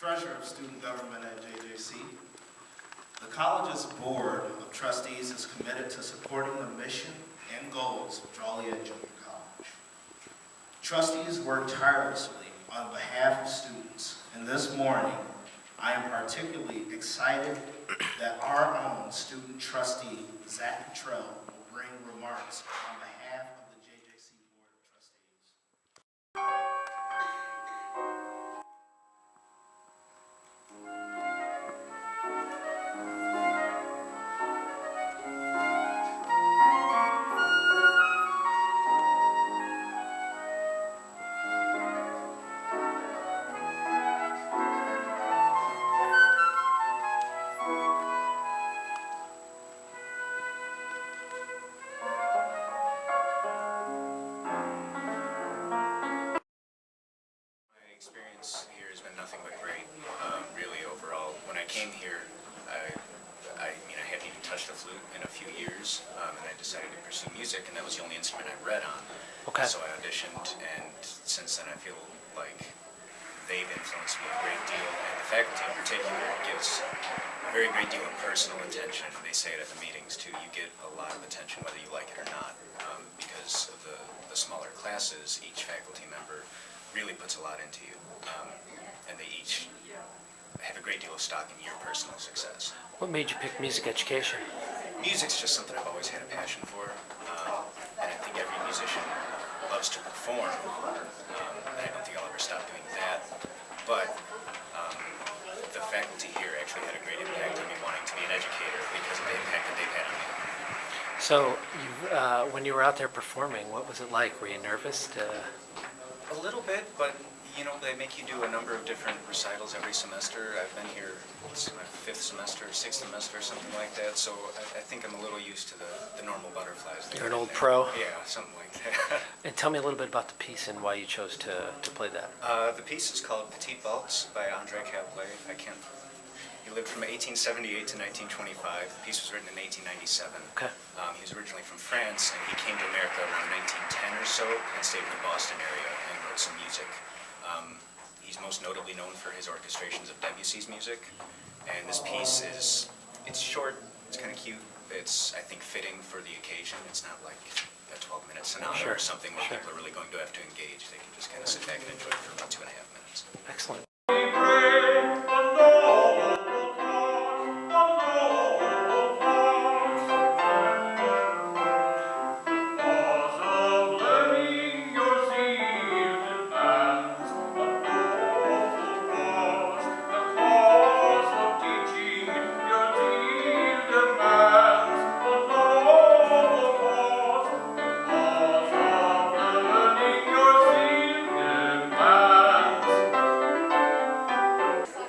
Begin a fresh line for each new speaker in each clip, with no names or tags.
Treasurer of Student Government at JJC. The college's Board of Trustees is committed to supporting the mission and goals of Joliet Junior College. Trustees work tirelessly on behalf of students, and this morning, I am particularly excited that our own student trustee, Zach Trell, will bring remarks on behalf of the JJC Board of Trustees.
Experience here has been nothing but great, really overall. When I came here, I hadn't even touched a flute in a few years, and I decided to pursue music, and that was the only instrument I read on.
Okay.
So I auditioned, and since then I feel like they've influenced me a great deal, and the faculty in particular gives a very great deal of personal attention. They say it at the meetings too. You get a lot of attention whether you like it or not, because of the smaller classes. Each faculty member really puts a lot into you, and they each have a great deal of stock in your personal success.
What made you pick music education?
Music's just something I've always had a passion for, and I think every musician loves to perform, and I don't think I'll ever stop doing that. But the faculty here actually had a great impact on me wanting to be an educator because of the impact that they've had on me.
So, when you were out there performing, what was it like? Were you nervous?
A little bit, but you know, they make you do a number of different recitals every semester. I've been here, this is my 5th semester, 6th semester, something like that, so I think I'm a little used to the normal butterflies.
You're an old pro?
Yeah, something like that.
And tell me a little bit about the piece and why you chose to play that.
The piece is called Petite Valse by André Caplet. He lived from 1878 to 1925. The piece was written in 1897.
Okay.
He was originally from France, and he came to America around 1910 or so and stayed in the Boston area and wrote some music. He's most notably known for his orchestrations of Debussy's music, and this piece it's short, it's kind of cute, it's, I think, fitting for the occasion. It's not like a 12-minute sonata or something where people are really going to have to engage. They can just kind of sit back and enjoy it for about 2.5 minutes.
Excellent.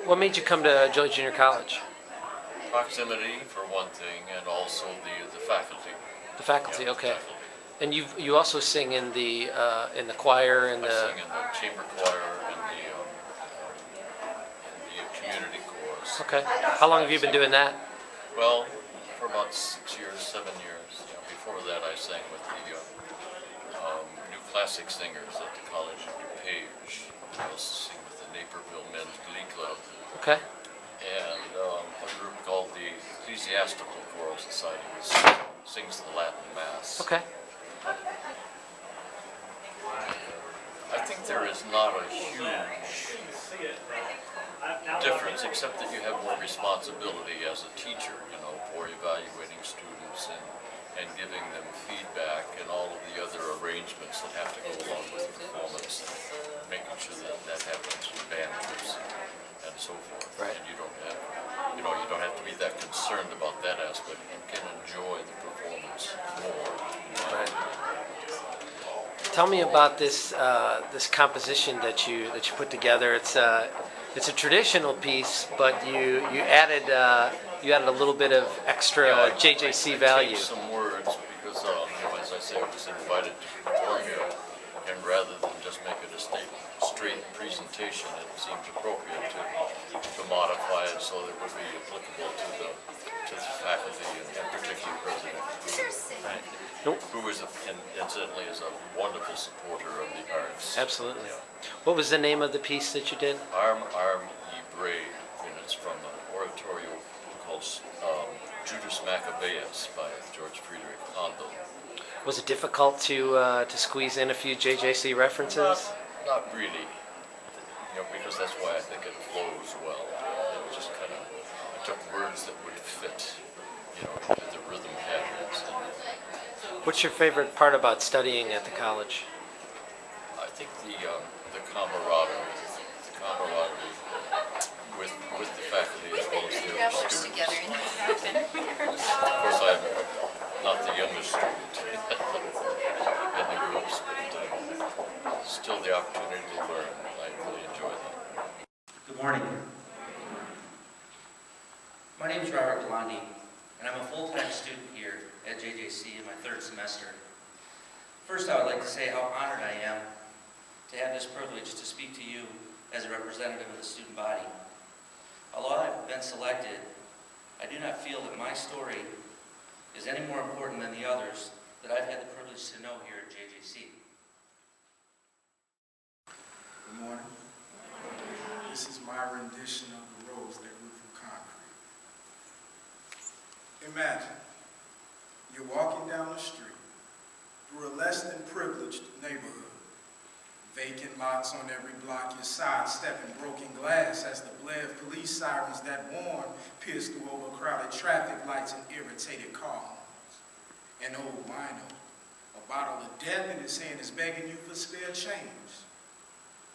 What made you come to Joliet Junior College?
Proximity, for one thing, and also the faculty.
The faculty,
Yeah,
okay.
faculty.
And you also sing in the choir and
I sing in the chamber choir and the community chorus.
Okay. How long have you been doing that?
Well, for about 6 years, 7 years. You know, before that, I sang with the new classic singers at the College of DuPage. I also sing with the Naperville Men's Glee Club.
Okay.
And a group called the Ecclesiastical Choral Society, which sings the Latin Mass.
Okay.
I think there is not a huge difference, except that you have more responsibility as a teacher, you know, for evaluating students and giving them feedback and all of the other arrangements that have to go along with the performance, and making sure that that happens with bandits and so forth.
Right.
And you don't have to be that concerned about that aspect. You can enjoy the performance more.
Right. Tell me about this this composition that you put together. It's a traditional piece, but you added a little bit of extra JJC value.
Changed some words because, as I say, I was invited to perform here, and rather than just make it a straight presentation, it seemed appropriate to modify it so that it would be applicable to the faculty and particularly President
Right.
who is incidentally is a wonderful supporter of the arts.
Absolutely. What was the name of the piece that you did?
Arm, arm, ye grade, and it's from an oratorio called Judas Maccabeus by George Friedrich Handel.
Was it difficult to squeeze in a few JJC references?
Not really, because that's why I think it flows well. It just kind of took words that would fit, into the rhythm patterns.
What's your favorite part about studying at the college?
I think the camaraderie with the faculty as well as the other students.
Together in
Of course, I'm not the youngest student in the groups, but still the opportunity to learn. I really enjoy that.
Good morning. My name is Robert Galandi, and I'm a full-time student here at JJC in my third semester. First, I would like to say how honored I am to have this privilege to speak to you as a representative of the student body. Although I've been selected, I do not feel that my story is any more important than the others that I've had the privilege to know here at JJC.
Good morning. This is my rendition of the rose that grew from concrete. Imagine you're walking down the street through a less than privileged neighborhood. Vacant lots on every block, you're sidestepping broken glass as the blare of police sirens that warn pierce through overcrowded traffic lights and irritated car horns. An old wino, a bottle of death in his hand, is begging you for spare change.